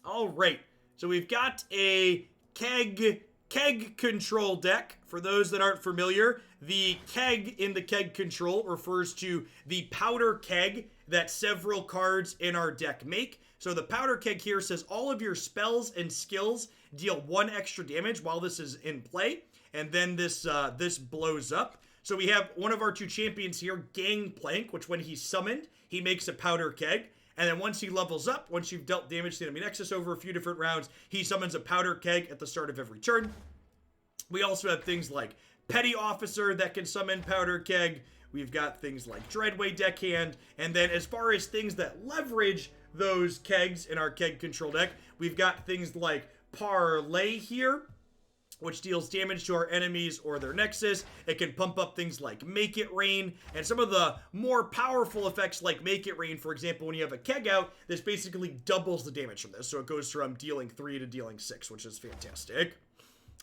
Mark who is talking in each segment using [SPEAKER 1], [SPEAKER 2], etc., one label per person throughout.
[SPEAKER 1] All right, so we've got a keg control deck. For those that aren't familiar, the keg in the keg control refers to the powder keg that several cards in our deck make. So the powder keg here says all of your spells and skills deal 1 extra damage while this is in play, and then this blows up. So we have one of our 2 champions here, Gangplank, which when he's summoned, he makes a powder keg. And then once he levels up, once you've dealt damage to the enemy nexus over a few different rounds, he summons a powder keg at the start of every turn. We also have things like Petty Officer that can summon powder keg. We've got things like Dreadway Deckhand. And then as far as things that leverage those kegs in our keg control deck, we've got things like Parlay here, which deals damage to our enemies or their nexus. It can pump up things like Make It Rain, and some of the more powerful effects like Make It Rain, for example, when you have a keg out, this basically doubles the damage from this. So it goes from dealing 3 to dealing 6, which is fantastic.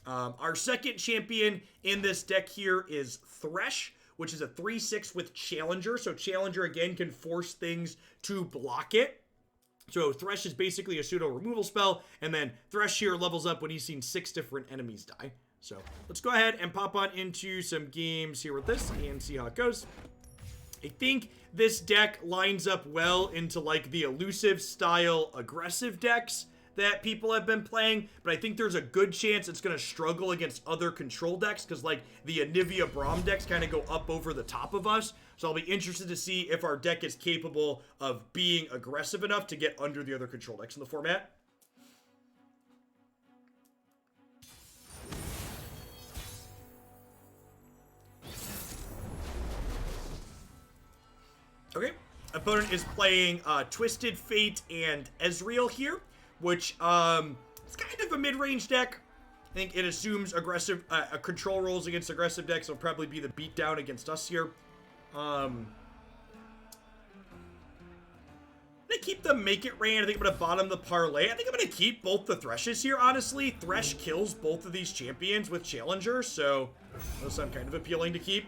[SPEAKER 1] Our second champion in this deck here is Thresh, which is a 3/6 with Challenger. So Challenger, again, can force things to block it. So Thresh is basically a pseudo removal spell, and then Thresh here levels up when he's seen 6 different enemies die. So let's go ahead and pop on into some games here with this and see how it goes. I think this deck lines up well into like the elusive style aggressive decks that people have been playing, but I think there's a good chance it's going to struggle against other control decks because like the Anivia Braum decks kind of go up over the top of us. So I'll be interested to see if our deck is capable of being aggressive enough to get under the other control decks in the format. Okay, opponent is playing Twisted Fate and Ezreal here, which it's kind of a mid-range deck. I think it assumes aggressive control rolls against aggressive decks will probably be the beatdown against us here. They keep the Make It Rain. I think I'm going to bottom the Parlay. I think I'm going to keep both the Threshes here, honestly. Thresh kills both of these champions with Challenger, so those sound kind of appealing to keep.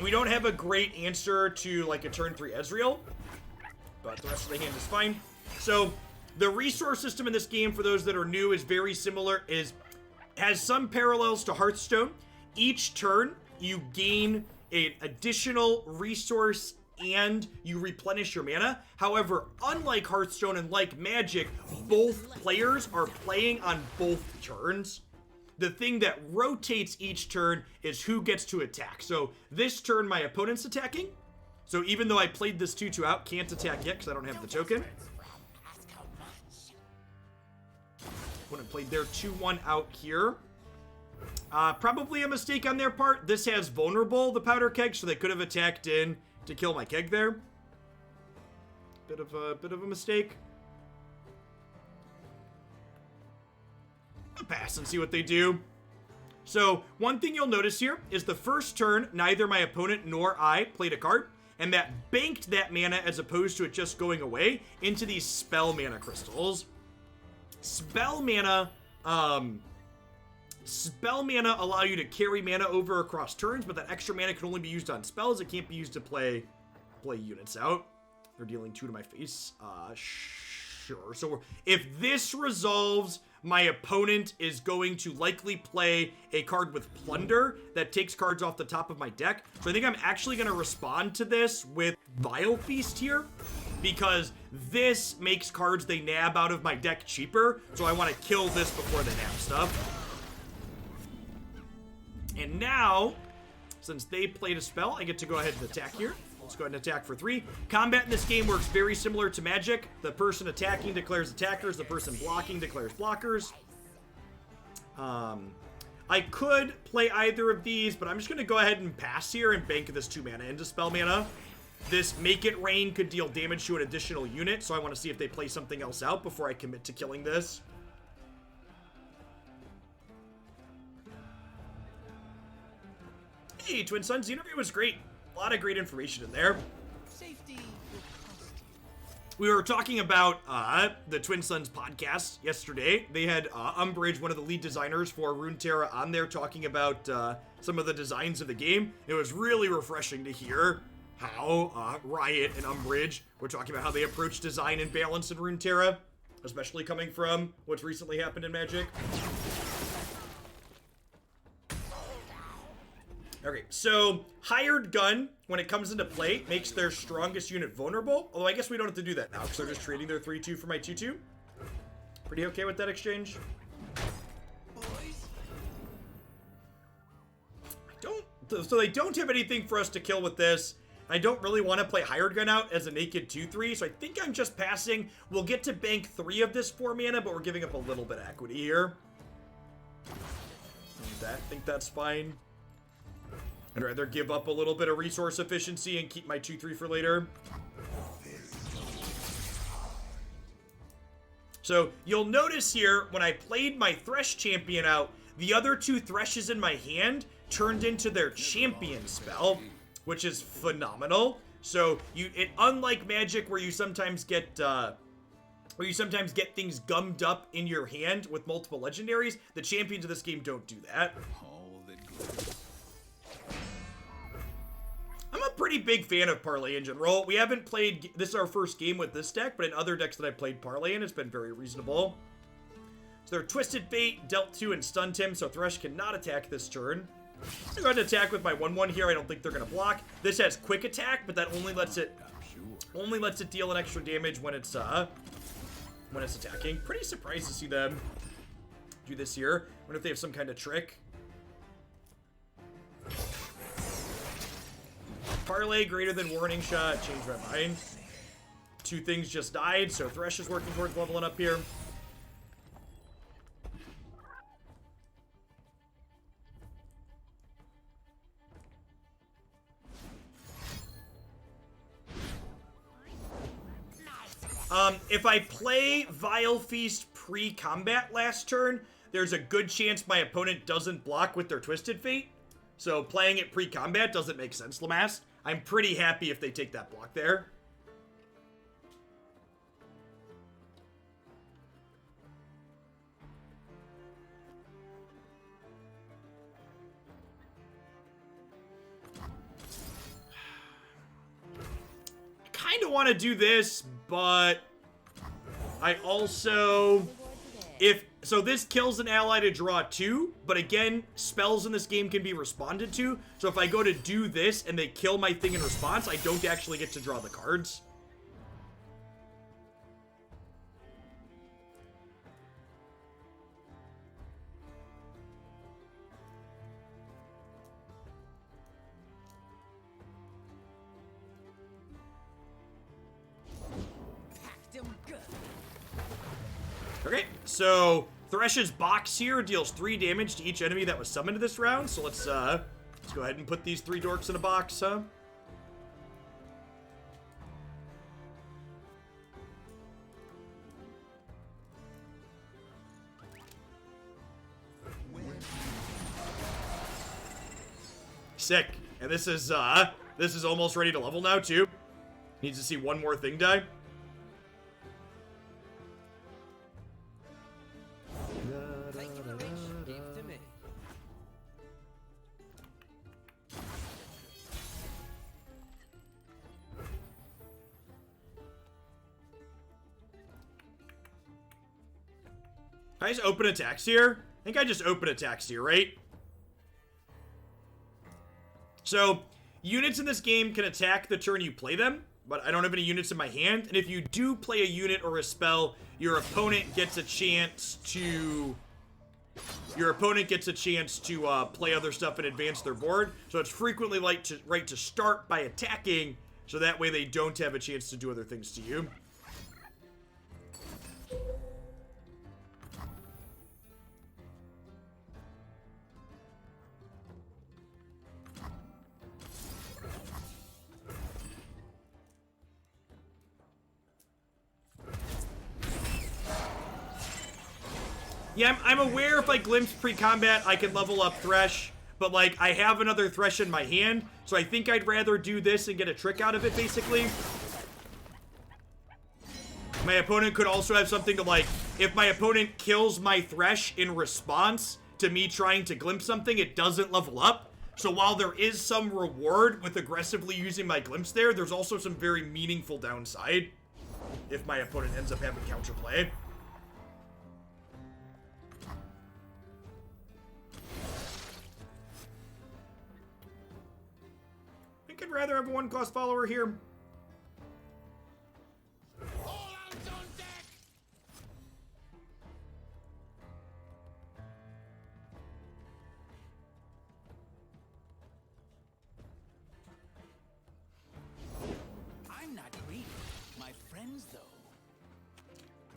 [SPEAKER 1] We don't have a great answer to like a turn 3 Ezreal, but the rest of the hand is fine. So the resource system in this game, for those that are new, is very similar, has some parallels to Hearthstone. Each turn, you gain an additional resource and you replenish your mana. However, unlike Hearthstone and like Magic, both players are playing on both turns. The thing that rotates each turn is who gets to attack. So this turn, my opponent's attacking. So even though I played this 2/2 out, can't attack yet because I don't have the token. Opponent played their 2/1 out here. Probably a mistake on their part. This has vulnerable, the powder keg, so they could have attacked in to kill my keg there. Bit of a mistake. I'll pass and see what they do. So one thing you'll notice here is the first turn, neither my opponent nor I played a card, and that banked that mana as opposed to it just going away into these spell mana crystals. Spell mana allow you to carry mana over across turns, but that extra mana can only be used on spells. It can't be used to play units out. They're dealing 2 to my face. Sure. So if this resolves, my opponent is going to likely play a card with Plunder that takes cards off the top of my deck. So I think I'm actually going to respond to this with Vile Feast here, because this makes cards they nab out of my deck cheaper. So I want to kill this before they nab stuff. And now, since they played a spell, I get to go ahead and attack here. Let's go ahead and attack for 3. Combat in this game works very similar to Magic. The person attacking declares attackers. The person blocking declares blockers. I could play either of these, but I'm just going to go ahead and pass here and bank this 2 mana into spell mana. This Make It Rain could deal damage to an additional unit, so I want to see if they play something else out before I commit to killing this. Hey, Twin Suns, the interview was great. A lot of great information in there. We were talking about the Twin Suns podcast yesterday. They had Umbridge, one of the lead designers for Runeterra, on there talking about some of the designs of the game. It was really refreshing to hear how Riot and Umbridge were talking about how they approach design and balance in Runeterra, especially coming from what's recently happened in Magic. Okay, so Hired Gun, when it comes into play, makes their strongest unit vulnerable. Although I guess we don't have to do that now, because they're just trading their 3-2 for my 2-2. Pretty okay with that exchange. So they don't have anything for us to kill with this. I don't really want to play Hired Gun out as a naked 2-3, so I think I'm just passing. We'll get to bank 3 of this 4 mana, but we're giving up a little bit of equity here. I think that's fine. I'd rather give up a little bit of resource efficiency and keep my 2-3 for later. So you'll notice here, when I played my Thresh champion out, the other 2 Threshes in my hand turned into their champion spell, which is phenomenal. So unlike Magic, where you sometimes get things gummed up in your hand with multiple legendaries, the champions of this game don't do that. I'm a pretty big fan of Parlay in general. We haven't played, this is our first game with this deck, but in other decks that I've played Parlay in, it's been very reasonable. So their Twisted Fate dealt 2 and stunned him, so Thresh cannot attack this turn. I'm going to attack with my 1-1 here. I don't think they're going to block. This has quick attack, but that only lets it deal an extra damage when it's attacking. Pretty surprised to see them do this here. I wonder if they have some kind of trick. Parlay greater than Warning Shot. Change my mind. 2 things just died, so Thresh is working towards leveling up here. If I play Vile Feast pre-combat last turn, there's a good chance my opponent doesn't block with their Twisted Fate. So playing it pre-combat doesn't make sense, Lamass. I'm pretty happy if they take that block there. I kind of want to do this, but I also, so this kills an ally to draw 2, but again, spells in this game can be responded to. So if I go to do this and they kill my thing in response, I don't actually get to draw the cards. Okay, so Thresh's box here deals 3 damage to each enemy that was summoned this round. So let's go ahead and put these 3 dorks in a box, huh? Sick. And this is almost ready to level now too. Needs to see 1 more thing die. I just open attacks here? I think I just open attacks here, right? So, units in this game can attack the turn you play them, but I don't have any units in my hand. And if you do play a unit or a spell, your opponent gets a chance to play other stuff and advance their board. So it's frequently right to start by attacking, so that way they don't have a chance to do other things to you. Yeah, I'm aware if I glimpse pre-combat, I can level up Thresh, but, like, I have another Thresh in my hand, so I think I'd rather do this and get a trick out of it, basically. My opponent could also have something to, like, if my opponent kills my Thresh in response to me trying to glimpse something, it doesn't level up. So while there is some reward with aggressively using my glimpse there, there's also some very meaningful downside if my opponent ends up having counterplay. I think I'd rather have a 1-cost follower here.
[SPEAKER 2] All hands on deck! I'm not greedy. My friends, though.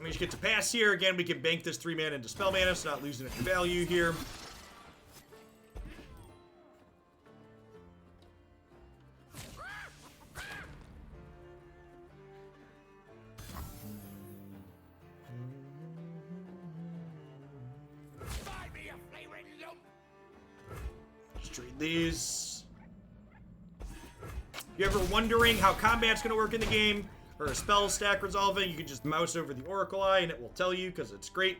[SPEAKER 1] We just get to pass here. Again, we can bank this 3 mana into spell mana, so not losing any value here. Just trade these. If you're ever wondering how combat's going to work in the game, or a spell stack resolving, you can just mouse over the Oracle Eye and it will tell you, because it's great.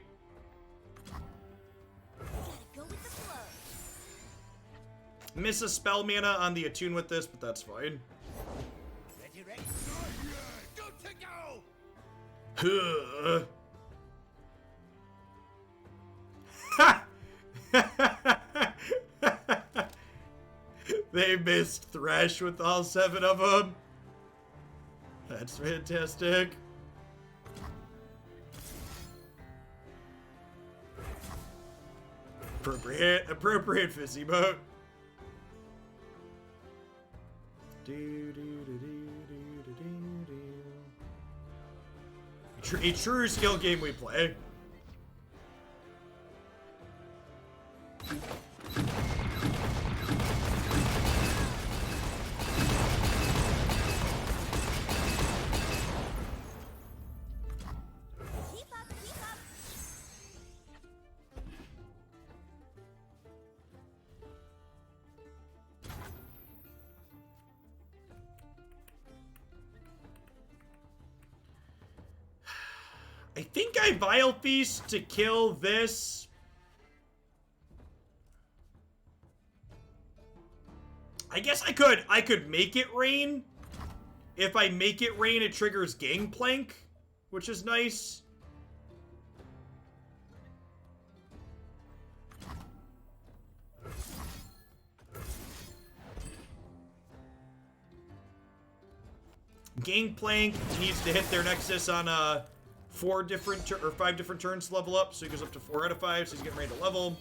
[SPEAKER 2] Go with the flow.
[SPEAKER 1] Miss a spell mana on the attune with this, but that's fine.
[SPEAKER 2] Ready, ready. Good to go.
[SPEAKER 1] Ha! They missed Thresh with all 7 of them. That's fantastic. Appropriate fizzy boat. A true skill game we play. I think I Vile Feast to kill this. I guess I could make it rain. If I make it rain, it triggers Gangplank, which is nice. Gangplank needs to hit their Nexus on 5 different turns to level up, so he goes up to 4 out of 5, so he's getting ready to level.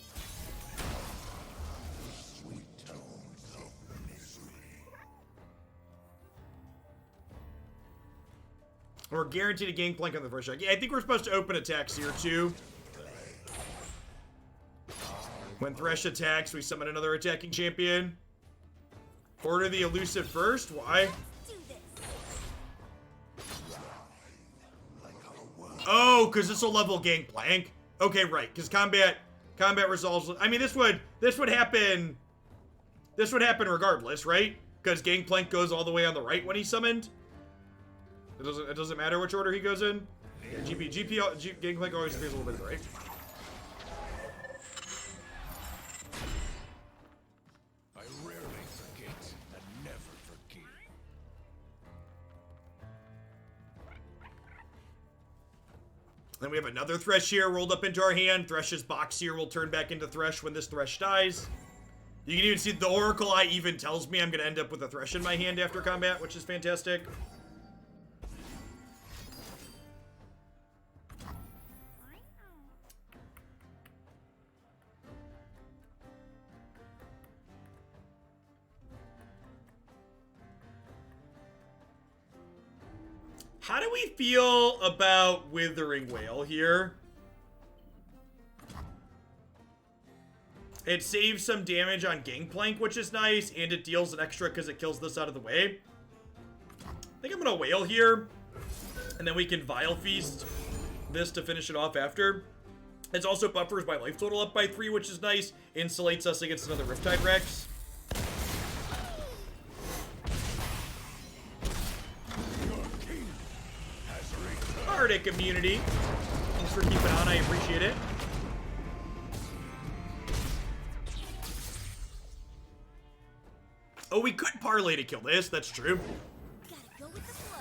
[SPEAKER 1] We're guaranteed a Gangplank on the first shot. Yeah, I think we're supposed to open attacks here too. When Thresh attacks, we summon another attacking champion. Order the elusive first. Why? Oh, because this will level Gangplank. Okay, right. Because combat resolves. I mean, this would happen. This would happen regardless, right? Because Gangplank goes all the way on the right when he's summoned. It doesn't matter which order he goes in. Yeah, Gangplank always appears a little bit to the right.
[SPEAKER 2] I rarely forget and never forgive.
[SPEAKER 1] Then we have another Thresh here rolled up into our hand. Thresh's box here will turn back into Thresh when this Thresh dies. You can even see the Oracle Eye even tells me I'm going to end up with a Thresh in my hand after combat, which is fantastic. How do we feel about Withering Wail here? It saves some damage on Gangplank, which is nice, and it deals an extra because it kills this out of the way. I think I'm going to Wail here, and then we can Vile Feast this to finish it off after. It also buffers my life total up by 3, which is nice. Insulates us against another Riptide Rex. Arctic immunity. Thanks for keeping on, I appreciate it. Oh, we could parlay to kill this. That's true.
[SPEAKER 3] Gotta go with the flow.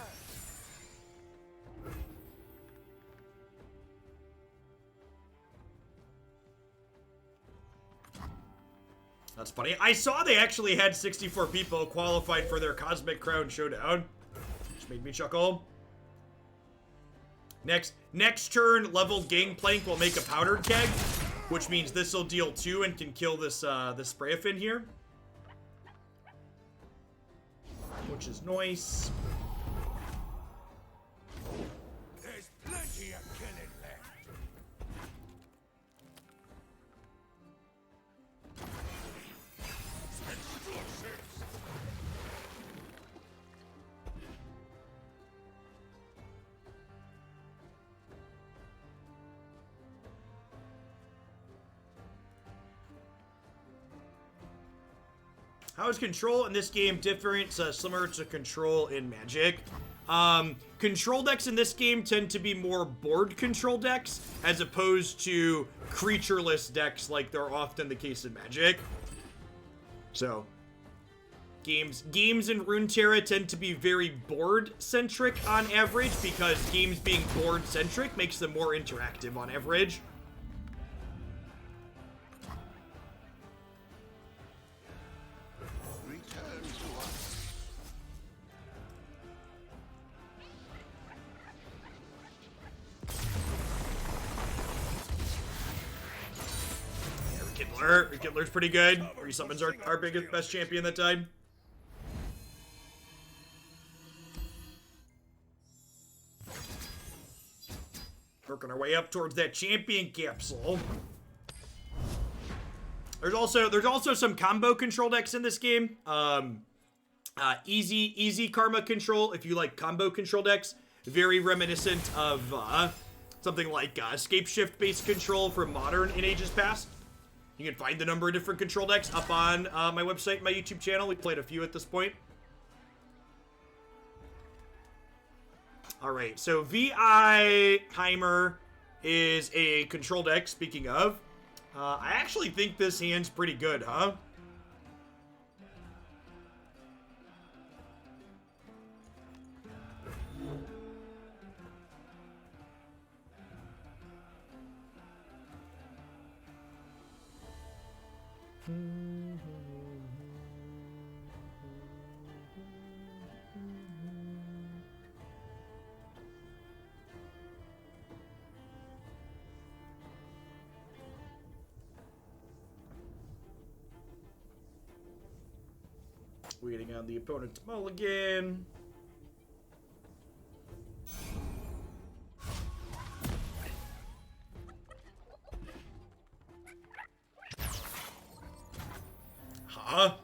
[SPEAKER 1] That's funny. I saw they actually had 64 people qualified for their Cosmic Crown Showdown, which made me chuckle. Next turn, leveled Gangplank will make a powdered keg, which means this will deal 2 and can kill this this Sprayafin here, which is nice.
[SPEAKER 2] There's plenty of killing left. Explosives.
[SPEAKER 1] How is control in this game different, similar to control in Magic? Control decks in this game tend to be more board control decks, as opposed to creatureless decks like they're often the case in Magic. So, games in Runeterra tend to be very board-centric on average, because games being board-centric makes them more interactive on average.
[SPEAKER 2] Return to us.
[SPEAKER 1] Rekindler's pretty good. Resummons our biggest, best champion that time. Working our way up towards that champion capsule. There's also some combo control decks in this game. Easy karma control if you like combo control decks. Very reminiscent of something like escape shift based control from Modern in ages past. You can find the number of different control decks up on my website, my YouTube channel. We played a few at this point. All right, so VI Timer is a control deck, speaking of. I actually think this hand's pretty good, huh? Waiting on the opponent to mulligan. Huh?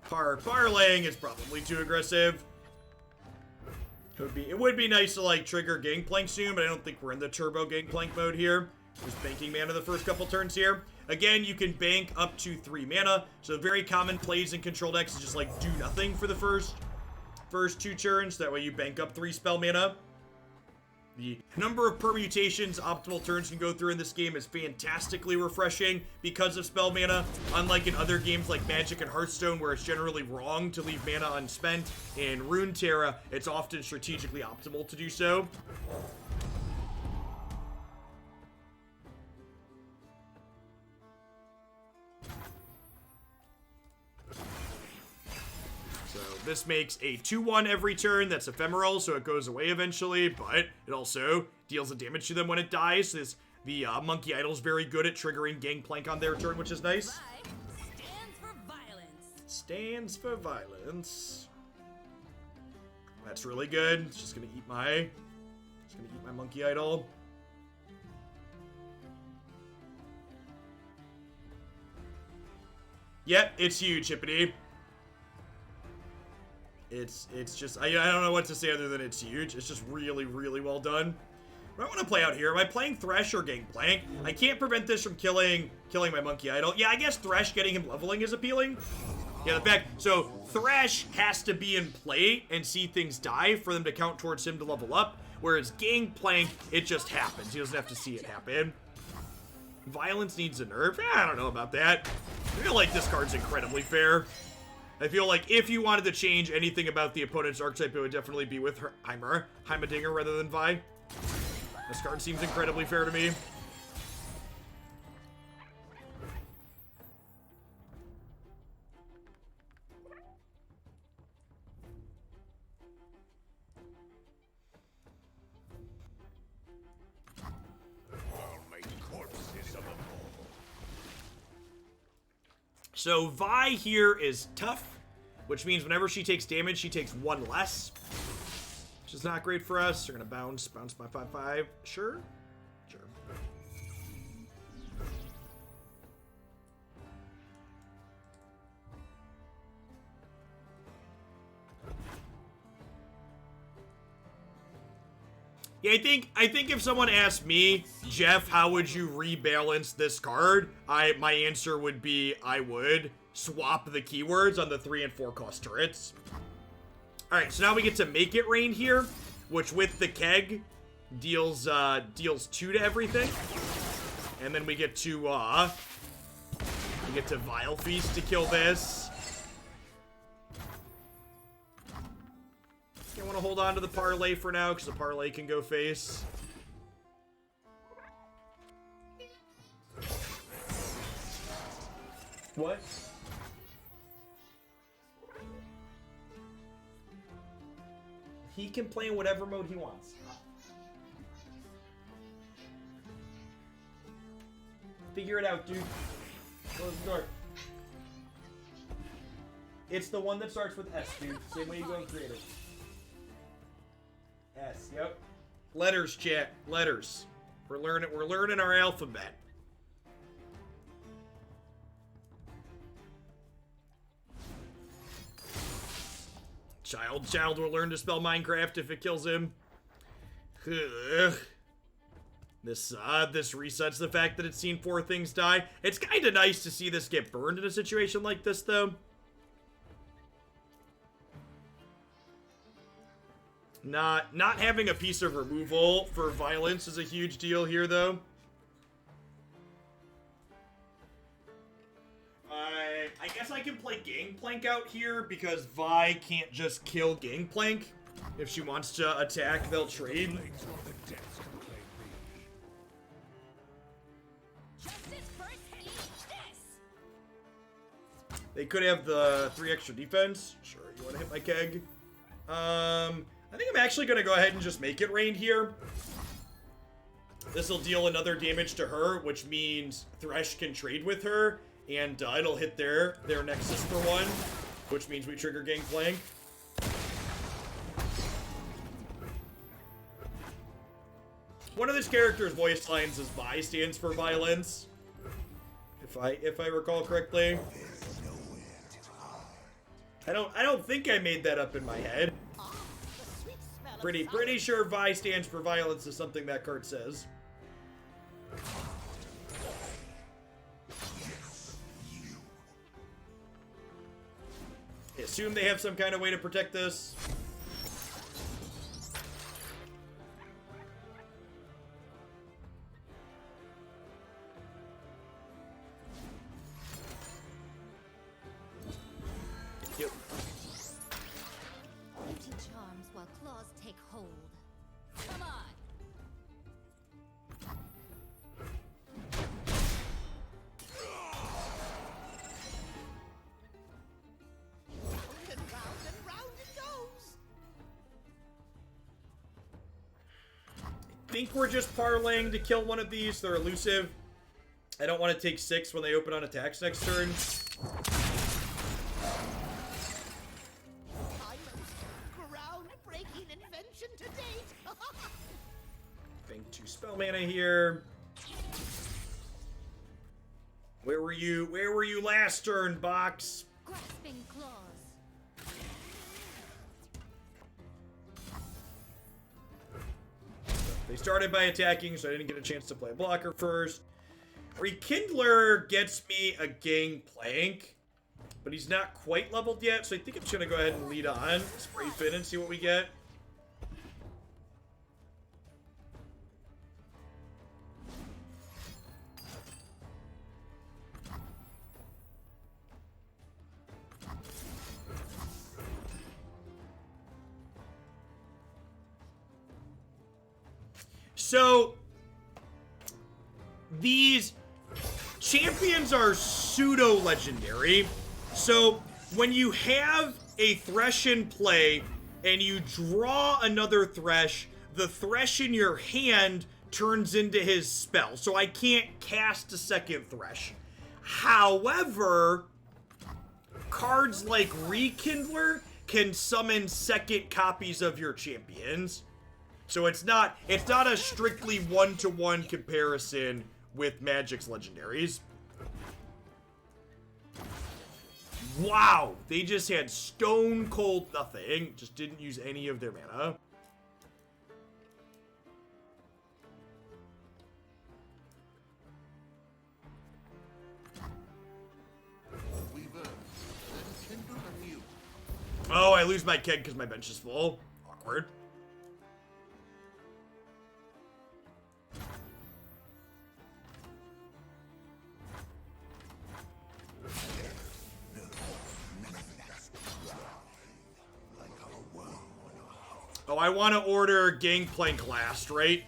[SPEAKER 1] Parlaying is probably too aggressive. It would be nice to like trigger Gangplank soon, but I don't think we're in the turbo Gangplank mode here. Just banking mana the first couple turns here. Again, you can bank up to 3 mana, so very common plays in control decks is just like do nothing for the first 2 turns. That way you bank up 3 spell mana. The number of permutations optimal turns can go through in this game is fantastically refreshing because of spell mana, unlike in other games like Magic and Hearthstone where it's generally wrong to leave mana unspent. In Runeterra, it's often strategically optimal to do so. This makes a 2/1 every turn. That's ephemeral, so it goes away eventually, but it also deals a damage to them when it dies. The Monkey Idol's very good at triggering Gangplank on their turn, which is nice.
[SPEAKER 3] Stands for violence.
[SPEAKER 1] Stands for violence. That's really good. It's just gonna eat my Monkey Idol. Yep, it's huge, Hippity. It's just, I don't know what to say other than it's huge. It's just really, really well done. What do I want to play out here? Am I playing Thresh or Gangplank? I can't prevent this from killing my Monkey Idol. Yeah, I guess Thresh getting him leveling is appealing. Yeah, the fact, so Thresh has to be in play and see things die for them to count towards him to level up. Whereas Gangplank, it just happens. He doesn't have to see it happen. Violence needs a nerf? I don't know about that. I feel like this card's incredibly fair. I feel like if you wanted to change anything about the opponent's archetype, it would definitely be with her Heimerdinger rather than Vi. This card seems incredibly fair to me.
[SPEAKER 2] I'll make corpses of them all.
[SPEAKER 1] So Vi here is tough, which means whenever she takes damage, she takes one less, which is not great for us. We're gonna bounce my 5/5. Sure. Yeah, I think if someone asked me, Jeff, how would you rebalance this card? My answer would be I would swap the keywords on the 3 and 4 cost turrets. Alright, so now we get to make it rain here, which with the keg deals 2 to everything. And then we get to Vile Feast to kill this. I want to hold on to the parlay for now because the parlay can go face. What? He can play in whatever mode he wants. Figure it out, dude. Close the door. It's the one that starts with S, dude. Same way you go in creative. S, yep. Letters, chat. Letters. We're learning our alphabet. Child will learn to spell Minecraft if it kills him. Ugh. This resets the fact that it's seen 4 things die. It's kind of nice to see this get burned in a situation like this, though. Not having a piece of removal for violence is a huge deal here, though. I guess I can play Gangplank out here because Vi can't just kill Gangplank. If she wants to attack, they'll trade. They could have the 3 extra defense. Sure, you want to hit my keg? I think I'm actually going to go ahead and just make it rain here. This will deal another damage to her, which means Thresh can trade with her, and it'll hit their Nexus for 1, which means we trigger Gangplank. One of this character's voice lines is Vi stands for violence, if I recall correctly. I don't think I made that up in my head. Pretty sure Vi stands for violence is something that card says. I assume they have some kind of way to protect this. Yep.
[SPEAKER 3] Empty charms while claws take hold. Come on.
[SPEAKER 4] And round it goes.
[SPEAKER 1] I think we're just parlaying to kill one of these. They're elusive. I don't want to take 6 when they open on attacks next turn.
[SPEAKER 4] Groundbreaking invention to date.
[SPEAKER 1] Think 2 spell mana here. Where were you? Where were you last turn, box?
[SPEAKER 3] Grasping claws.
[SPEAKER 1] They started by attacking, so I didn't get a chance to play a blocker first. Rekindler gets me a Gangplank, but he's not quite leveled yet, so I think I'm just going to go ahead and lead on. Spray Fin and see what we get. So these champions are pseudo-legendary. So when you have a Thresh in play and you draw another Thresh, the Thresh in your hand turns into his spell. So I can't cast a second Thresh. However, cards like Rekindler can summon second copies of your champions. So it's not a strictly one-to-one comparison with Magic's legendaries. Wow, they just had stone cold nothing. Just didn't use any of their mana. Oh, I lose my keg because my bench is full. Awkward. Oh, I want to order Gangplank last, right?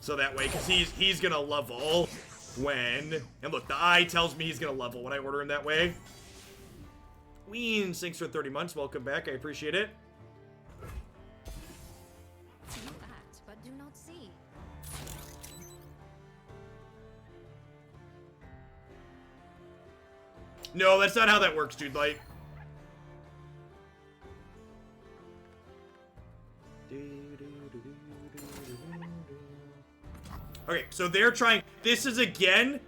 [SPEAKER 1] So that way, because he's gonna level when... And look, the eye tells me he's gonna level when I order him that way. Weens, thanks for 30 months. Welcome back. I appreciate it.
[SPEAKER 3] See that, but do not see.
[SPEAKER 1] No, that's not how that works, dude. Like... Okay, so they're trying... This is, again,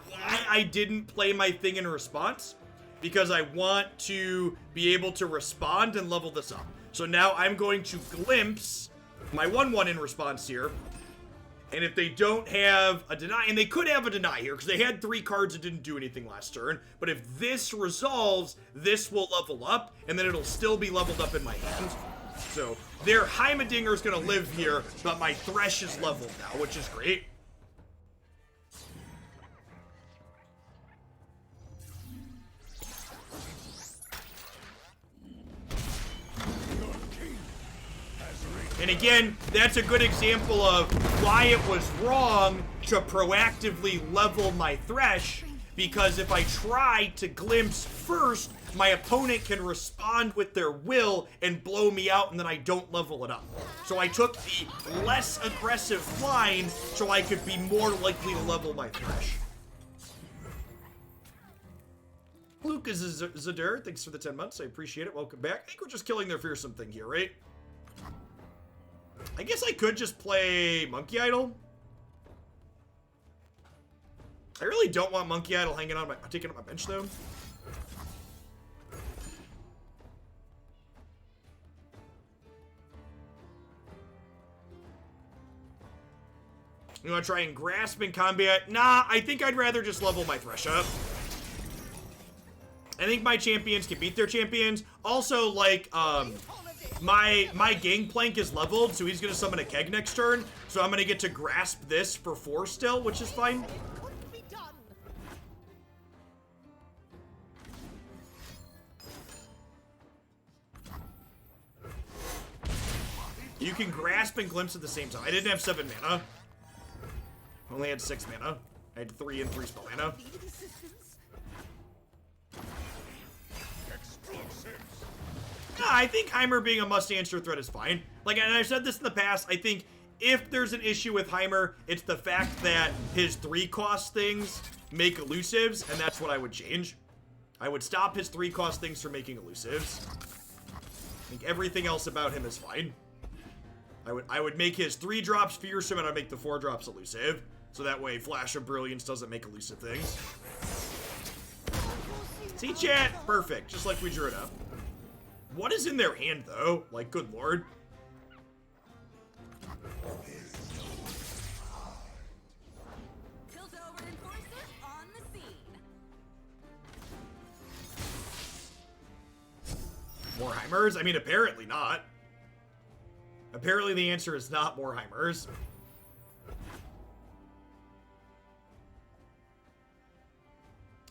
[SPEAKER 1] why I didn't play my thing in response. Because I want to be able to respond and level this up. So now I'm going to glimpse my 1/1 in response here. And if they don't have a deny... And they could have a deny here, because they had 3 cards that didn't do anything last turn. But if this resolves, this will level up, and then it'll still be leveled up in my hand. So their Heimerdinger's going to live here, but my Thresh is leveled now, which is great. And again, that's a good example of why it was wrong to proactively level my Thresh, because if I try to glimpse first, my opponent can respond with their will and blow me out, and then I don't level it up. So I took the less aggressive line so I could be more likely to level my Thresh. Lucas Zadur, thanks for the 10 months. I appreciate it. Welcome back. I think we're just killing their fearsome thing here, right? I guess I could just play Monkey Idol. I really don't want Monkey Idol hanging on taking up my bench, though. You want to try and grasp in combat? Nah, I think I'd rather just level my Thresh up. I think my champions can beat their champions. Also, like, my Gangplank is leveled, so he's going to summon a keg next turn. So I'm going to get to grasp this for 4 still, which is fine.
[SPEAKER 4] Couldn't be done.
[SPEAKER 1] You can grasp and glimpse at the same time. I didn't have 7 mana. I only had 6 mana. I had 3 and 3 spell mana.
[SPEAKER 4] Need assistance?
[SPEAKER 1] Yeah, I think Heimer being a must-answer threat is fine. Like, and I've said this in the past, I think if there's an issue with Heimer, it's the fact that his 3-cost things make elusives, and that's what I would change. I would stop his 3-cost things from making elusives. I think everything else about him is fine. I would make his 3 drops fearsome, and I'd make the 4 drops elusive. So that way, Flash of Brilliance doesn't make elusive things. See, chat? Perfect. Just like we drew it up. What is in their hand, though? Like, good lord.
[SPEAKER 3] Piltover Enforcer on the scene.
[SPEAKER 1] More Heimers? I mean, apparently not. Apparently the answer is not more Heimers.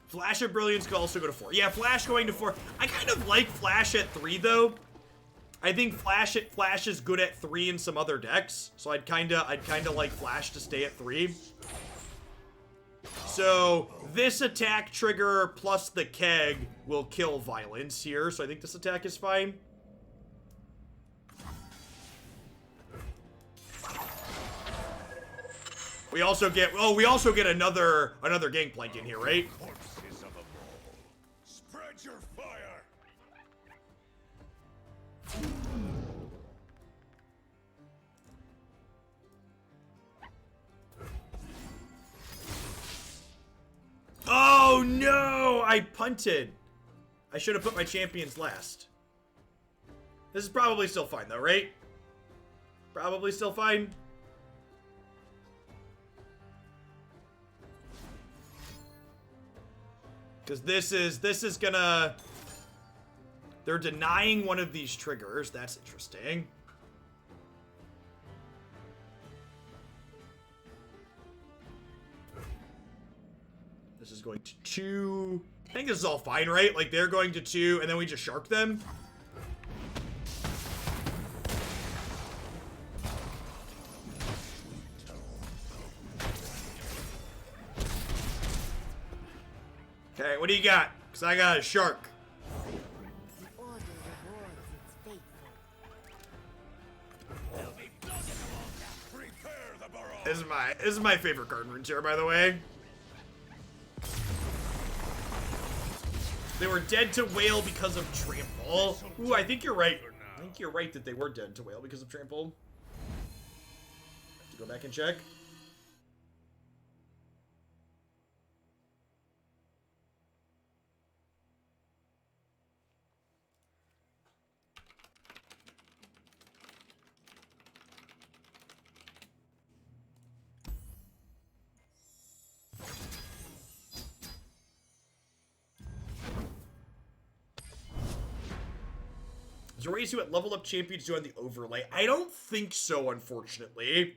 [SPEAKER 1] Flash of Brilliance could also go to 4. Yeah, Flash going to 4. I kind of like Flash at 3, though, I think Flash is good at 3 in some other decks, so I'd kinda like Flash to stay at 3. So this attack trigger plus the keg will kill Violence here, so I think this attack is fine. We also get another Gangplank in here, right?
[SPEAKER 2] Corpses of a mole. Spread your fire.
[SPEAKER 1] Oh no! I punted. I should have put my champions last. This is probably still fine though, right? Probably still fine. Because this is gonna... They're denying one of these triggers. That's interesting. This is going to 2. I think this is all fine, right? Like, they're going to 2, and then we just shark them. Okay, what do you got? Because I got a shark.
[SPEAKER 3] The order rewards its faithful.
[SPEAKER 2] There'll be blood in the water. Prepare the burrow.
[SPEAKER 1] This is my favorite card in Runeterra, by the way. They were dead to Whale because of Trample. Ooh, I think you're right. I think you're right that they were dead to Whale because of Trample. Have to go back and check. Is there ways to level up champions do on the overlay? I don't think so, unfortunately.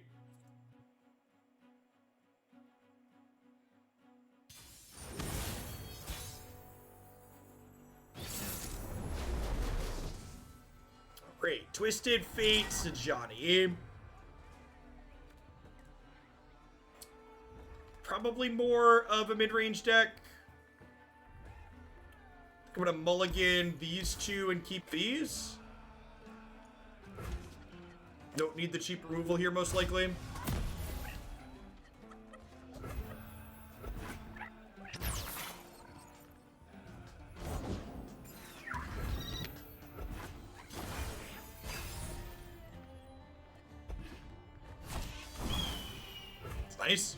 [SPEAKER 1] Great. Twisted Fate, Sajani. Probably more of a mid-range deck. I'm gonna mulligan these 2 and keep these. Don't need the cheap removal here, most likely. It's nice.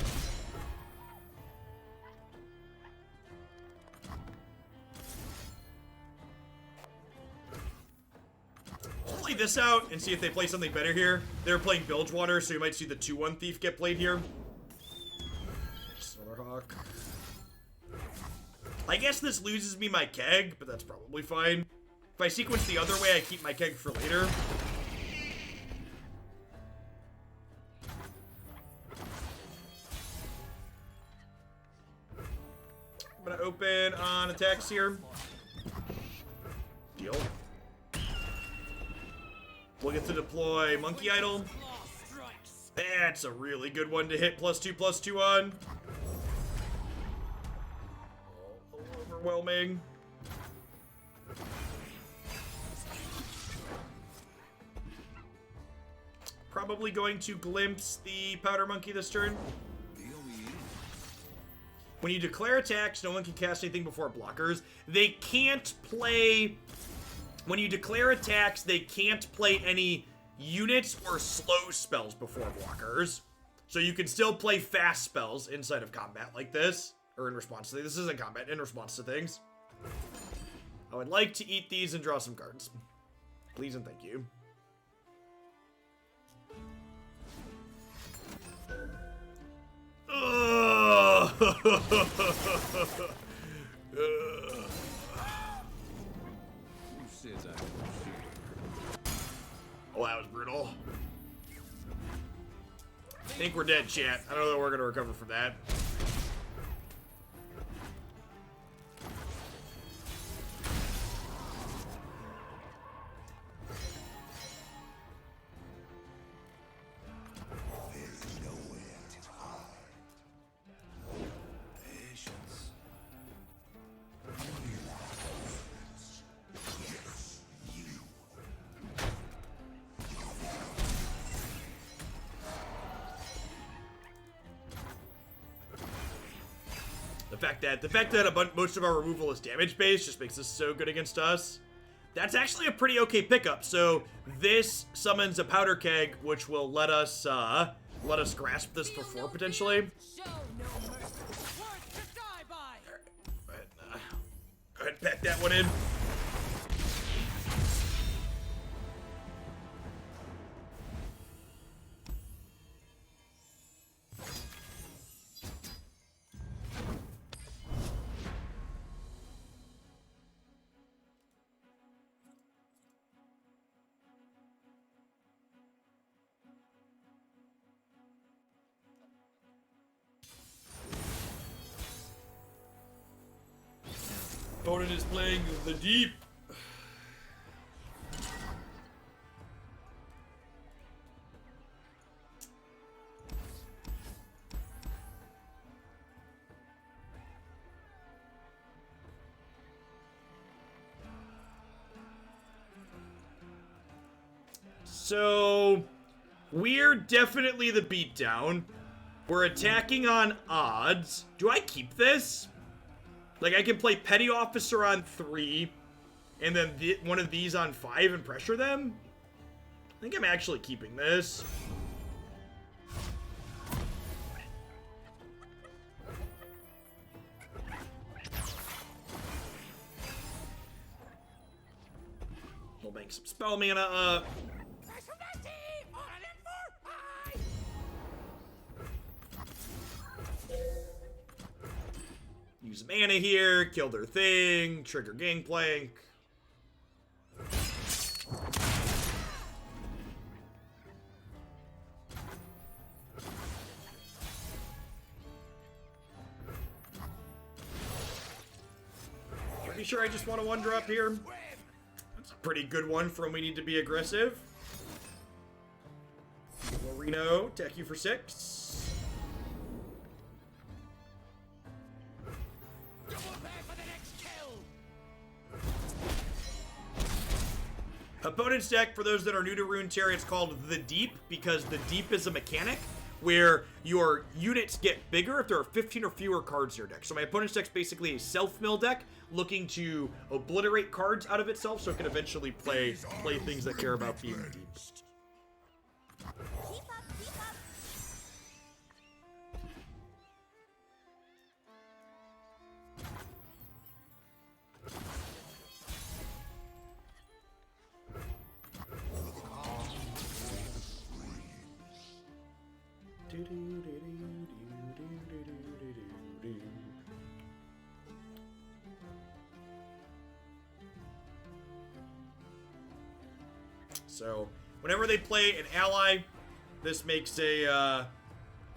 [SPEAKER 1] Play this out and see if they play something better here. They're playing Bilgewater, so you might see the 2-1 Thief get played here. Solarhawk. I guess this loses me my keg, but that's probably fine. If I sequence the other way, I keep my keg for later. I'm gonna open on attacks here. Deal. We'll get to deploy Monkey Idol. That's a really good one to hit +2/+2 on. Oh, overwhelming. Probably going to glimpse the Powder Monkey this turn. When you declare attacks, no one can cast anything before blockers. They can't play... When you declare attacks, they can't play any units or slow spells before blockers. So you can still play fast spells inside of combat like this. Or in response to things. This isn't combat, in response to things. I would like to eat these and draw some cards. Please and thank you. Oh, that was brutal. I think we're dead, chat. I don't know that we're going to recover from that. fact that most of our removal is damage based just makes this so good against us. That's actually a pretty okay pickup. So this summons a powder keg, which will let us grasp this for 4 potentially.
[SPEAKER 5] Show no mercy. Worth to die by.
[SPEAKER 1] Go ahead and pack that one in. Opponent is playing the deep. So we're definitely the beatdown. We're attacking on odds. Do I keep this? Like, I can play Petty Officer on 3, and then one of these on 5 and pressure them? I think I'm actually keeping this. We'll make some spell mana. Use mana here, kill their thing, trigger Gangplank. Pretty sure I just want a 1-drop here. That's a pretty good one for when we need to be aggressive. Reno, attack you for 6. Opponent's deck, for those that are new to Runeterra, it's called the Deep, because the Deep is a mechanic where your units get bigger if there are 15 or fewer cards in your deck. So my opponent's deck's basically a self-mill deck looking to obliterate cards out of itself so it can eventually play things that care about being deep.
[SPEAKER 3] Keep up, keep up.
[SPEAKER 1] So, whenever they play an ally, this makes a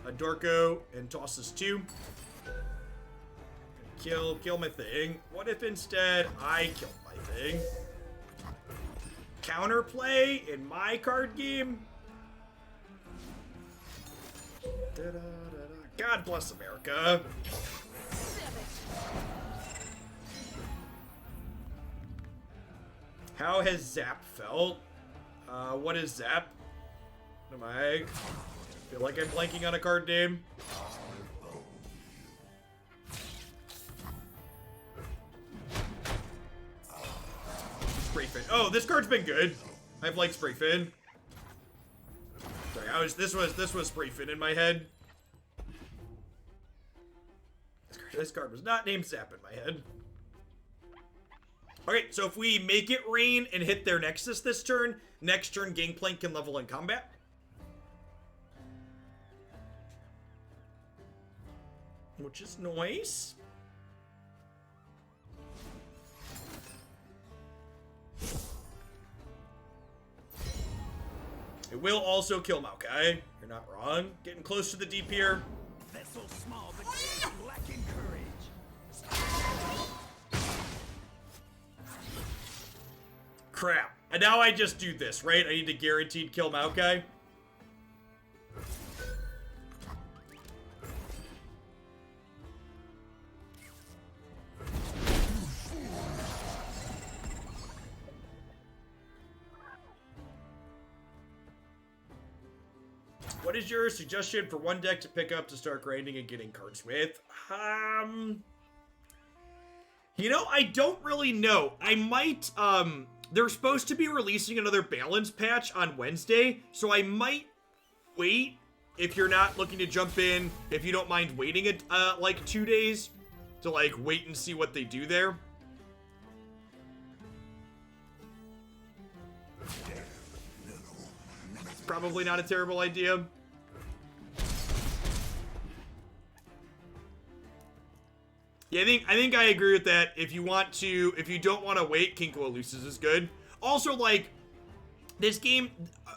[SPEAKER 1] Dorko and tosses 2. Kill my thing. What if instead I killed my thing? Counterplay in my card game? God bless America. How has Zap felt? What is Zap? Am I feel like I'm blanking on a card name? Sprayfin. Oh, this card's been good. I've liked Sprayfin. Sorry, this was Sprayfin in my head. This card was not named Zap in my head. Okay, so if we make it rain and hit their Nexus this turn, next turn Gangplank can level in combat. Which is nice. It will also kill Maokai. You're not wrong. Getting close to the deep here.
[SPEAKER 2] Vessel small, but lacking courage.
[SPEAKER 1] Crap. And now I just do this, right? I need to guaranteed kill Maokai. What is your suggestion for one deck to pick up to start grinding and getting cards with? You know, I don't really know. I might, they're supposed to be releasing another balance patch on Wednesday, so I might wait if you're not looking to jump in, if you don't mind waiting it, like 2 days to, like, wait and see what they do there. Probably not a terrible idea. Yeah, I think I agree with that. If you don't want to wait, Kinko Elusives is good. Also, like, this game,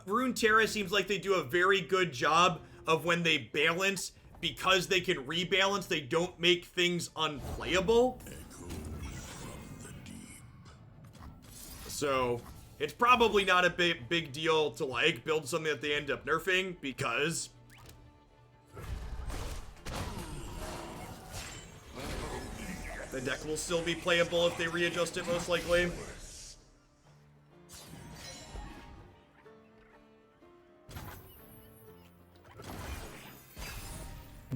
[SPEAKER 1] Runeterra seems like they do a very good job of when they balance, because they can rebalance, they don't make things unplayable. So, it's probably not a big deal to, like, build something that they end up nerfing, because the deck will still be playable if they readjust it, most likely.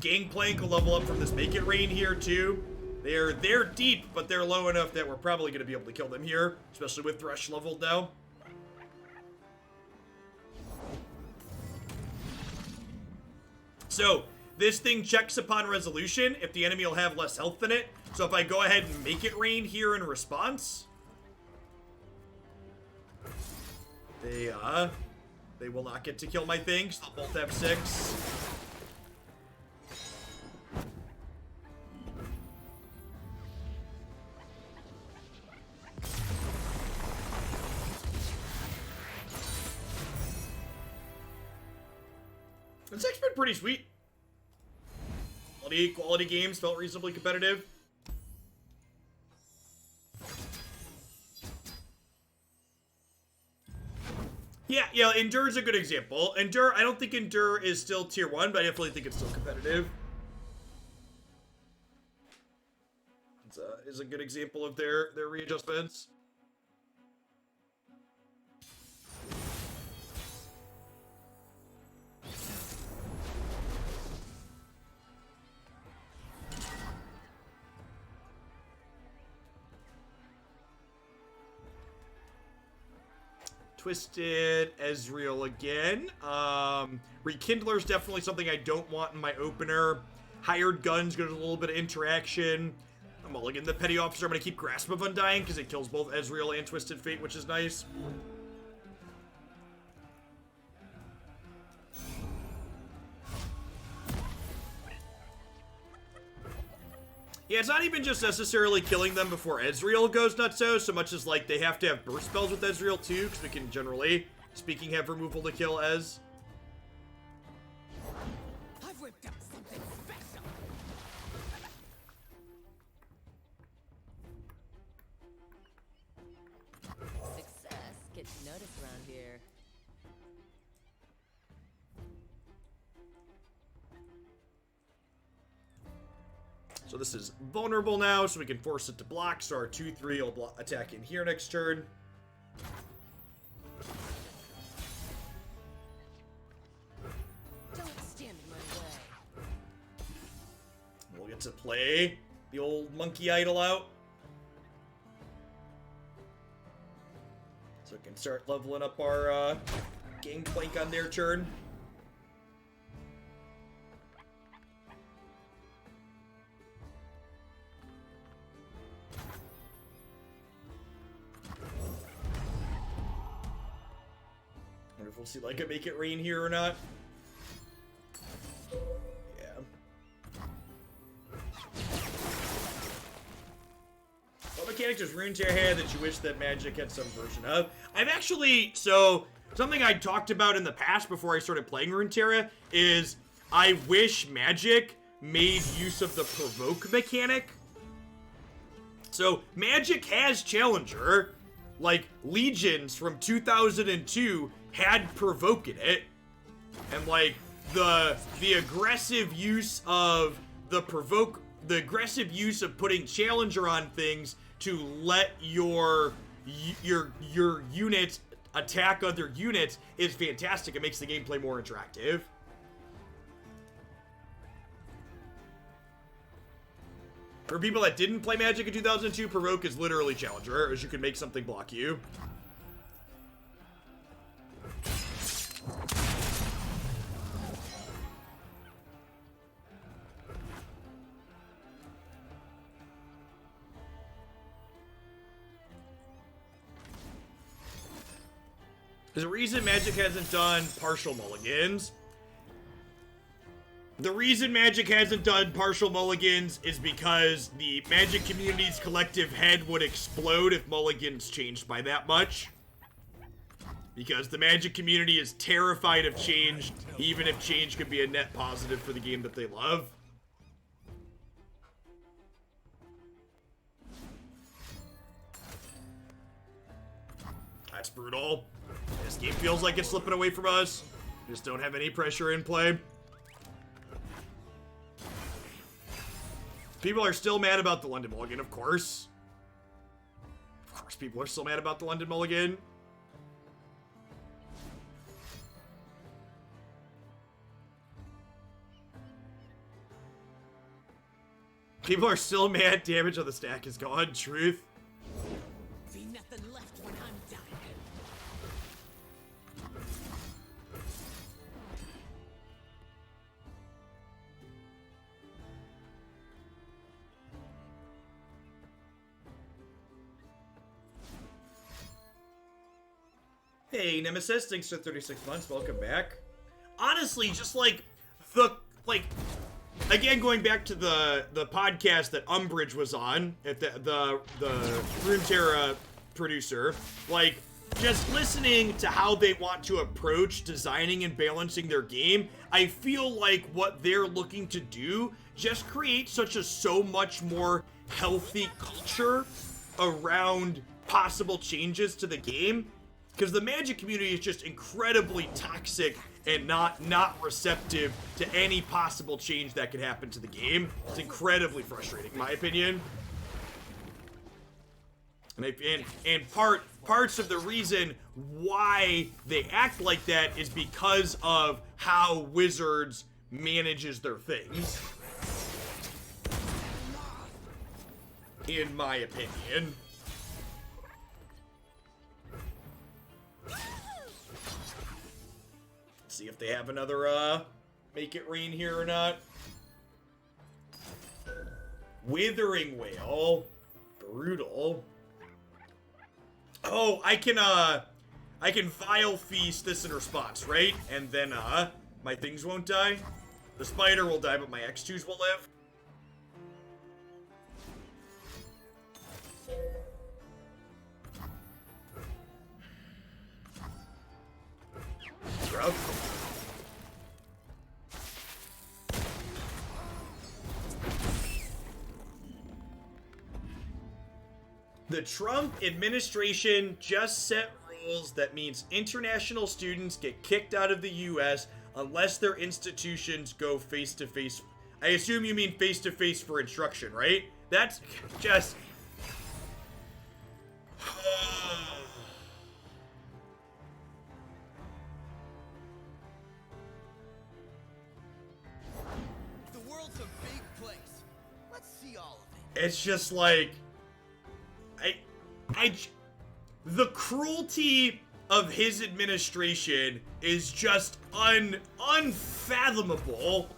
[SPEAKER 1] Gangplank will level up from this Make It Rain here, too. They're deep, but they're low enough that we're probably going to be able to kill them here, especially with Thresh leveled now. So, this thing checks upon resolution if the enemy will have less health than it. So if I go ahead and Make It Rain here in response, they will not get to kill my things. They'll both have 6. This deck's been pretty sweet. Quality games, felt reasonably competitive. Yeah, Endure's a good example. Endure, I don't think Endure is still tier 1, but I definitely think it's still competitive. It's a good example of their readjustments. Twisted Ezreal again. Rekindler's definitely something I don't want in my opener. Hired Guns gives a little bit of interaction. I'm mulligan the Petty Officer. I'm going to keep Grasp of Undying because it kills both Ezreal and Twisted Fate, which is nice. Yeah, it's not even just necessarily killing them before Ezreal goes nutso, so much as, like, they have to have burst spells with Ezreal, too, because we can generally, speaking, have removal to kill Ez.
[SPEAKER 5] I've whipped up something special.
[SPEAKER 6] Success gets noticed around here.
[SPEAKER 1] So this is vulnerable now, so we can force it to block, so our 2/3 will attack in here next turn.
[SPEAKER 5] Don't stand in my way.
[SPEAKER 1] We'll get to play the old monkey idol out. So we can start leveling up our Gangplank on their turn. Wonder if we'll see like a Make It Rain here or not. Yeah. What mechanic does Runeterra have that you wish that Magic had some version of? I've actually, so something I talked about in the past before I started playing Runeterra is I wish Magic made use of the provoke mechanic. So Magic has Challenger, like Legions from 2002 had provoked it, and like the aggressive use of the aggressive use of putting Challenger on things to let your units attack other units is fantastic. It makes the gameplay more interactive. For people that didn't play Magic in 2002, Provoke is literally Challenger, as you can make something block you. There's a reason Magic hasn't done partial mulligans. The reason Magic hasn't done partial mulligans is because the Magic community's collective head would explode if mulligans changed by that much. Because the Magic community is terrified of change, even if change could be a net positive for the game that they love. That's brutal. This game feels like it's slipping away from us. Just don't have any pressure in play. People are still mad about the London Mulligan, of course. Of course, people are still mad about the London Mulligan. People are still mad damage on the stack is gone. Truth.
[SPEAKER 5] Be nothing left when I'm done.
[SPEAKER 1] Hey, Nemesis, thanks for 36 months. Welcome back. Honestly, just like again, going back to the podcast that Umbridge was on, at the Runeterra producer, like, just listening to how they want to approach designing and balancing their game, I feel like what they're looking to do just create so much more healthy culture around possible changes to the game. Because the Magic community is just incredibly toxic and not receptive to any possible change that could happen to the game. It's incredibly frustrating, in my opinion. And parts of the reason why they act like that is because of how Wizards manages their things. In my opinion. See if they have another Make It Rain here or not. Withering Wail. Brutal. Oh, I can Vile Feast this in response, right? And then my things won't die. The spider will die, but my X2s will live. Bro. The Trump administration just set rules that means international students get kicked out of the US unless their institutions go face-to-face. I assume you mean face-to-face for instruction, right? That's just...
[SPEAKER 4] The world's a big place. Let's see all of it.
[SPEAKER 1] It's just like... the cruelty of his administration is just unfathomable,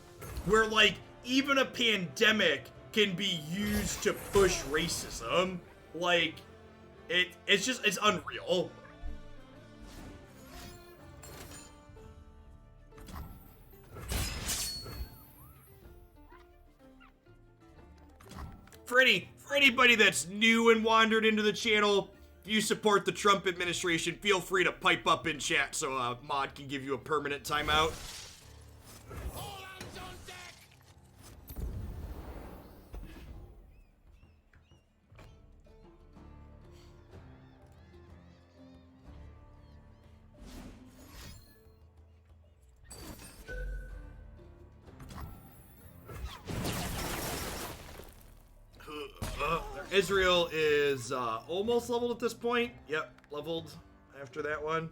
[SPEAKER 1] where, like, even a pandemic can be used to push racism. Like, it's unreal. For anybody that's new and wandered into the channel, if you support the Trump administration, feel free to pipe up in chat so Mod can give you a permanent timeout.
[SPEAKER 2] All hands on deck!
[SPEAKER 1] Israel is almost leveled at this point. Yep, leveled after that one.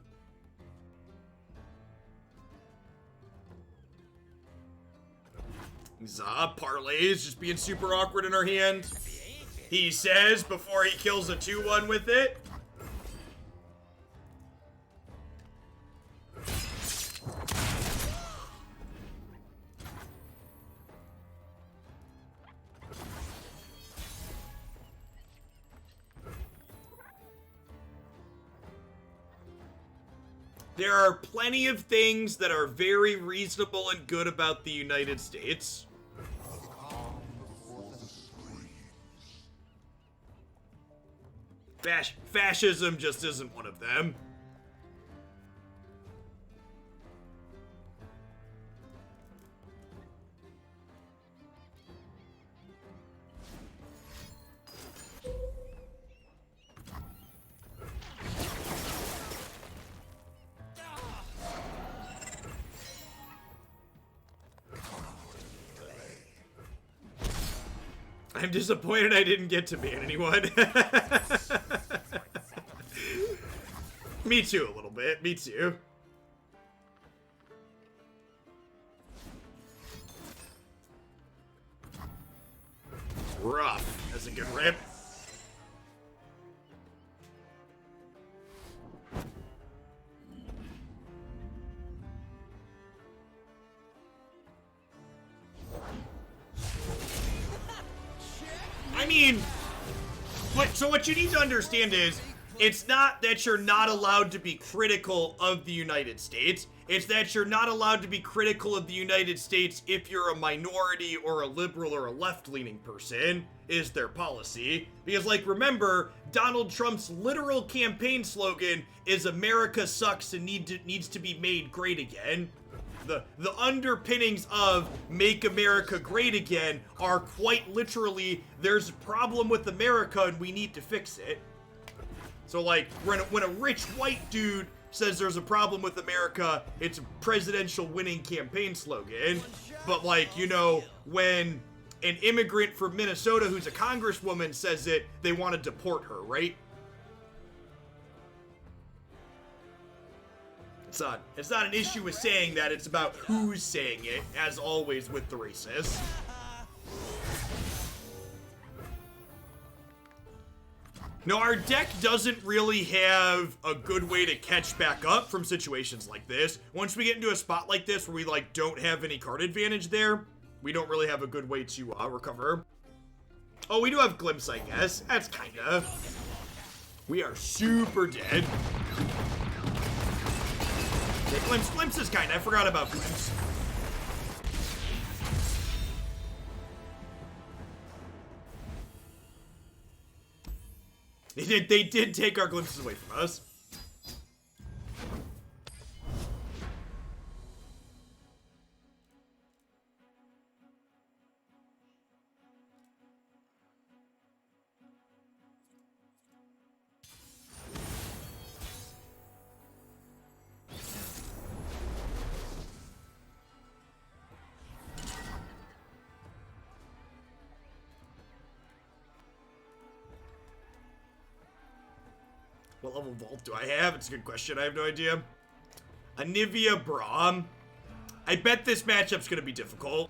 [SPEAKER 1] Parlays just being super awkward in our hand. He says before he kills a 2-1 with it. There are plenty of things that are very reasonable and good about the United States. Fascism just isn't one of them. I'm disappointed I didn't get to ban anyone. Me too, a little bit. Me too. Rough. That's a good rip. I mean, so what you need to understand is, it's not that you're not allowed to be critical of the United States. It's that you're not allowed to be critical of the United States if you're a minority or a liberal or a left-leaning person, is their policy. Because, like, remember, Donald Trump's literal campaign slogan is America sucks and needs to be made great again. The underpinnings of Make America Great Again are quite literally, there's a problem with America and we need to fix it. So, like, when a rich white dude says there's a problem with America, it's a presidential winning campaign slogan. But, like, you know, when an immigrant from Minnesota who's a congresswoman says it, they want to deport her, right? It's not an issue with saying that, it's about who's saying it, as always with the racists. No, our deck doesn't really have a good way to catch back up from situations like this. Once we get into a spot like this where we, like, don't have any card advantage there, we don't really have a good way to recover. Oh, we do have Glimpse, I guess. That's kinda. We are super dead. Yeah, Glimpse is kinda. I forgot about Glimpse. They did take our glimpses away from us. What level vault do I have? It's a good question. I have no idea. Anivia Braum. I bet this matchup's going to be difficult.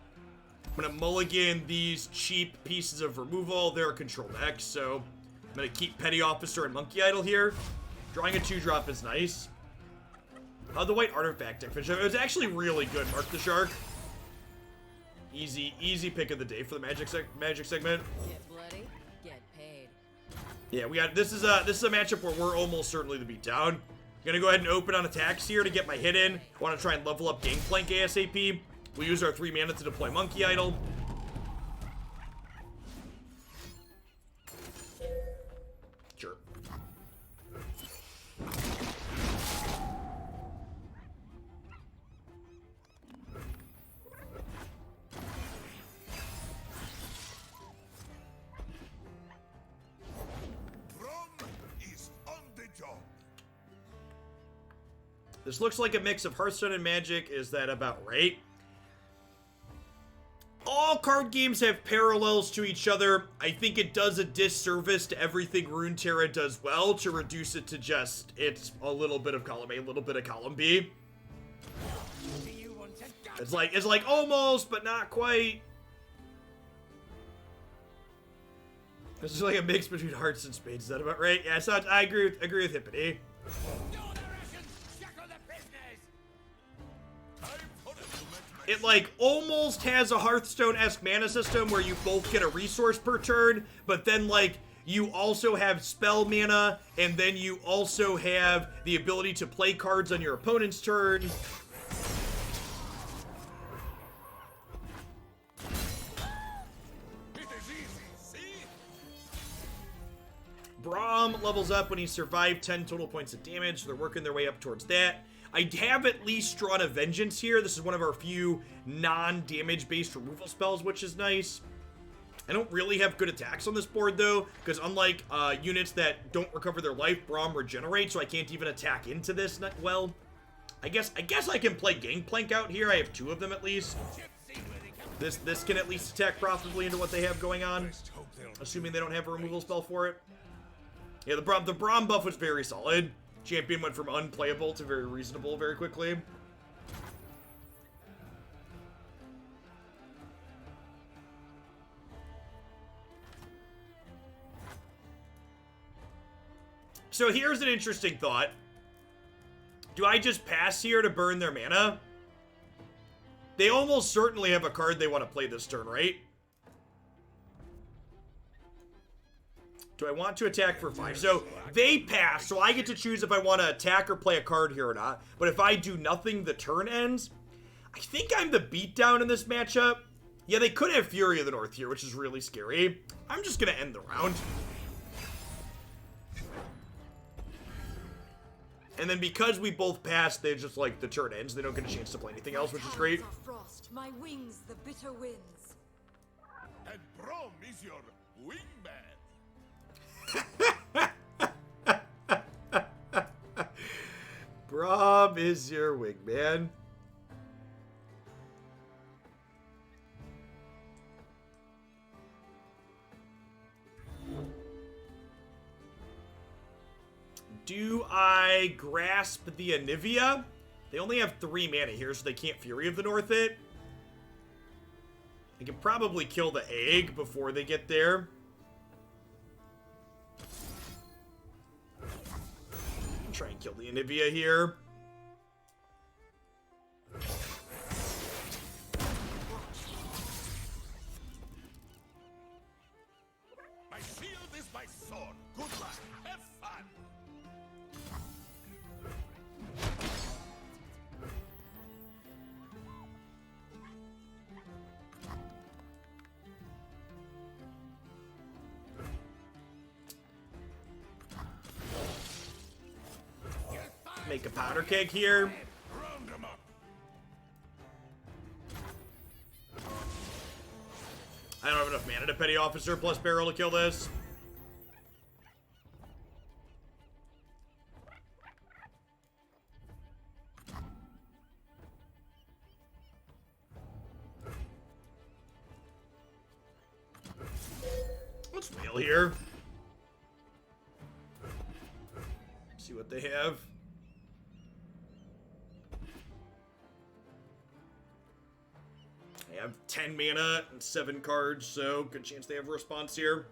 [SPEAKER 1] I'm going to mulligan these cheap pieces of removal. They're a control deck, so I'm going to keep Petty Officer and Monkey Idol here. Drawing a 2-drop is nice. The White Artifact deck finish. It was actually really good. Mark the Shark. Easy pick of the day for the magic segment.
[SPEAKER 6] Get bloody, get paid.
[SPEAKER 1] Yeah, we got this is a matchup where we're almost certainly the beatdown. Gonna go ahead and open on attacks here to get my hit in. Want to try and level up Gangplank ASAP. We use our 3 mana to deploy Monkey Idol. Sure. This looks like a mix of Hearthstone and Magic. Is that about right? All card games have parallels to each other. I think it does a disservice to everything Runeterra does well to reduce it to just, it's a little bit of column A, a little bit of column B. It's like almost, but not quite. This is like a mix between hearts and spades. Is that about right? Yeah, so I agree with Hippity. It like almost has a Hearthstone-esque mana system where you both get a resource per turn, but then like you also have spell mana, and then you also have the ability to play cards on your opponent's turn. Braum levels up when he survived 10 total points of damage, so they're working their way up towards that. I have at least drawn a Vengeance here. This is one of our few non-damage based removal spells, which is nice. I don't really have good attacks on this board, though, because unlike units that don't recover their life, Braum regenerates, so I can't even attack into this well. I guess I can play Gangplank out here. I have 2 of them at least. This can at least attack profitably into what they have going on, assuming they don't have a removal spell for it. Yeah, the Braum buff was very solid. Champion went from unplayable to very reasonable very quickly. So here's an interesting thought. Do I just pass here to burn their mana? They almost certainly have a card they want to play this turn, right? Do I want to attack for 5? So they pass, so I get to choose if I want to attack or play a card here or not. But if I do nothing, the turn ends. I think I'm the beatdown in this matchup. Yeah, they could have Fury of the North here, which is really scary. I'm just going to end the round. And then because we both passed, they just, like, the turn ends. They don't get a chance to play anything else, which is great.
[SPEAKER 5] Frost, my wings, the bitter winds.
[SPEAKER 2] And Braum is your wingman.
[SPEAKER 1] Braum is your wingman. Do I grasp the Anivia? They only have 3 mana here, so they can't Fury of the North it. I can probably kill the egg before they get there. Try and kill the Anivia here.
[SPEAKER 2] My shield is my sword. Good luck. Have fun.
[SPEAKER 1] Make a powder keg here.
[SPEAKER 2] Round 'em up.
[SPEAKER 1] I don't have enough mana to Petty Officer plus Barrel to kill this. Let's whale here. See what they have. I have 10 mana and 7 cards, so good chance they have a response here.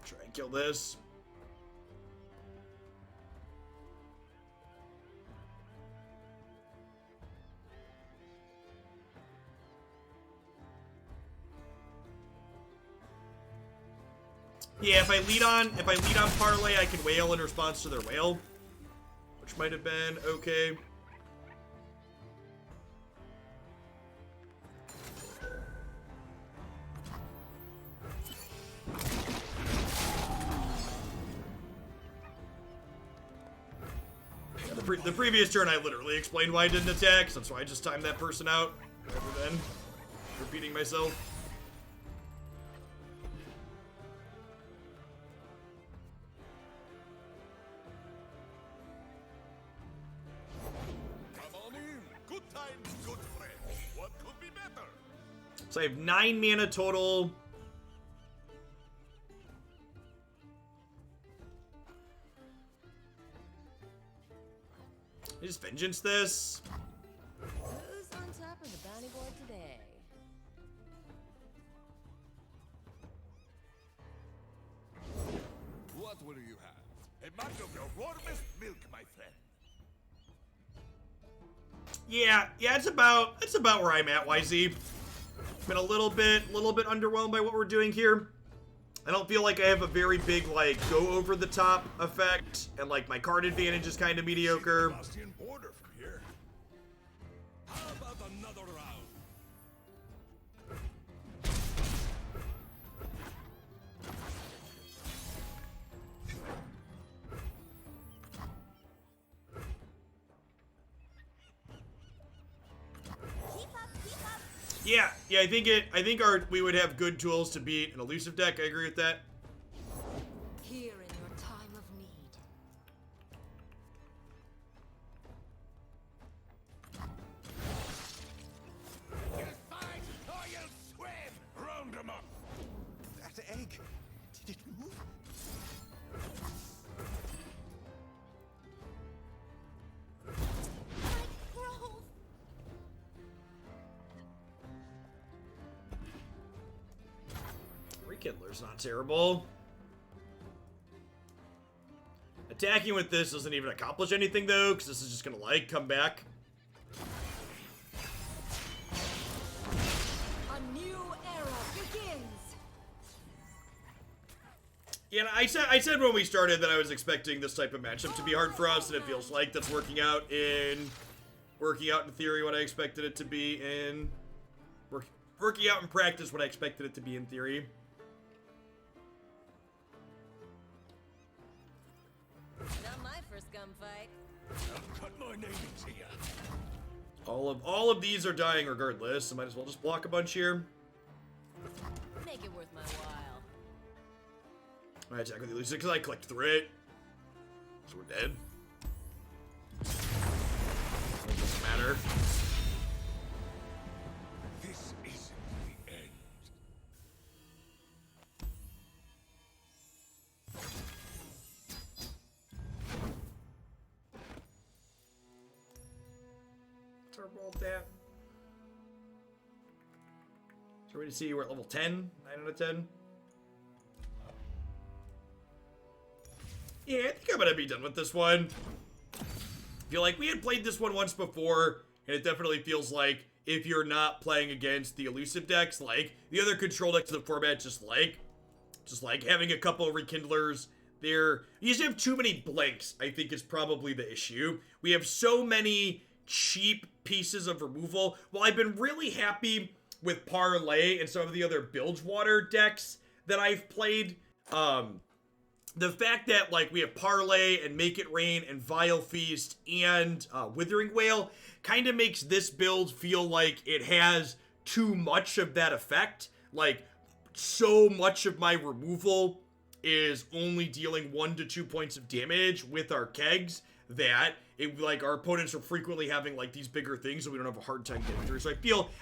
[SPEAKER 1] Try and kill this. Yeah, if I lead on parlay, I can wail in response to their wail, which might have been okay. Yeah, the previous turn, I literally explained why I didn't attack, so that's why I just timed that person out, rather than repeating myself.
[SPEAKER 2] Come on in. Good time
[SPEAKER 1] I have 9 mana total. I just Vengeance this.
[SPEAKER 6] Who's on top of the bounty board today?
[SPEAKER 2] What will you have? A mug of your warmest milk, my friend.
[SPEAKER 1] Yeah, it's about where I'm at, YZ. Been a little bit underwhelmed by what we're doing here. I don't feel like I have a very big, like, go over the top effect, and like my card advantage is kind of mediocre.
[SPEAKER 2] Sebastian border from here. How about another round?
[SPEAKER 1] Yeah, I think we would have good tools to beat an elusive deck. I agree with that.
[SPEAKER 5] Here in your time of need.
[SPEAKER 2] You'll fight or you'll swim. Round 'em up.
[SPEAKER 4] That egg, did it move?
[SPEAKER 3] Grove.
[SPEAKER 1] Rekindler's not terrible. Attacking with this doesn't even accomplish anything though, because this is just gonna like come back.
[SPEAKER 5] A new era begins.
[SPEAKER 1] Yeah, I said when we started that I was expecting this type of matchup to be hard for us, and it feels like that's working out in theory what I expected it to be in working out in practice what I expected it to be in theory.
[SPEAKER 6] Not my first gunfight.
[SPEAKER 2] I'll cut my name into ya.
[SPEAKER 1] All of these are dying regardless, so might as well just block a bunch here.
[SPEAKER 6] Make it worth my while.
[SPEAKER 1] I attack with the elusive because I clicked through it. So we're dead. It doesn't matter.
[SPEAKER 2] This isn't the end.
[SPEAKER 1] Turbo that. So ready to see we're at level 10, 9 out of 10. Yeah, I think I'm gonna be done with this one. Feel like we had played this one once before, and it definitely feels like if you're not playing against the elusive decks, like the other control decks of the format, just like having a couple of rekindlers there. You just have too many blanks, I think is probably the issue. We have so many cheap pieces of removal. Well, I've been really happy with Parlay and some of the other Bilgewater decks that I've played. The fact that, like, we have Parlay and Make It Rain and Vile Feast and Withering Whale kind of makes this build feel like it has too much of that effect. Like, so much of my removal is only dealing 1 to 2 points of damage with our kegs that it, like, our opponents are frequently having, like, these bigger things that we don't have a hard time getting through. So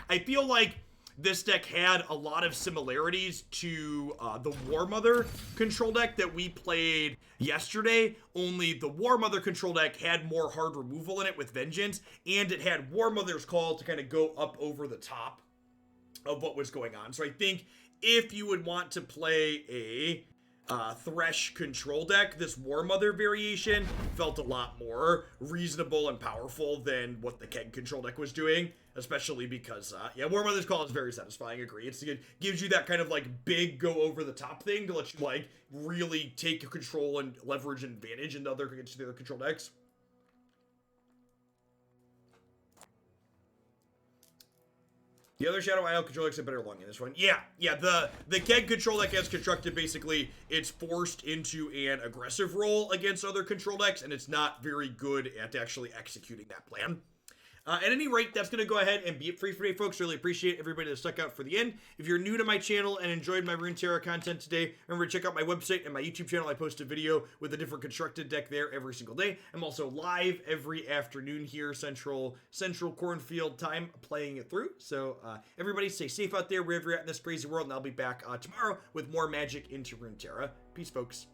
[SPEAKER 1] I feel like this deck had a lot of similarities to the War Mother control deck that we played yesterday, only the War Mother control deck had more hard removal in it with Vengeance, and it had War Mother's Call to kind of go up over the top of what was going on. So I think if you would want to play a Thresh control deck, this War Mother variation felt a lot more reasonable and powerful than what the Keg control deck was doing, especially because, yeah, War Mother's Call is very satisfying, agree. It gives you that kind of, like, big go over the top thing to let you, like, really take control and leverage and advantage against the other control decks. The other Shadow Isle control decks are better along in this one. Yeah, the Keg control deck as constructed, basically, it's forced into an aggressive role against other control decks, and it's not very good at actually executing that plan. At any rate, that's going to go ahead and be it for you today, folks. Really appreciate everybody that stuck out for the end. If you're new to my channel and enjoyed my Runeterra content today, remember to check out my website and my YouTube channel. I post a video with a different constructed deck there every single day. I'm also live every afternoon here, Central Cornfield time, playing it through. So everybody stay safe out there wherever you're at in this crazy world, and I'll be back tomorrow with more magic into Runeterra. Peace, folks.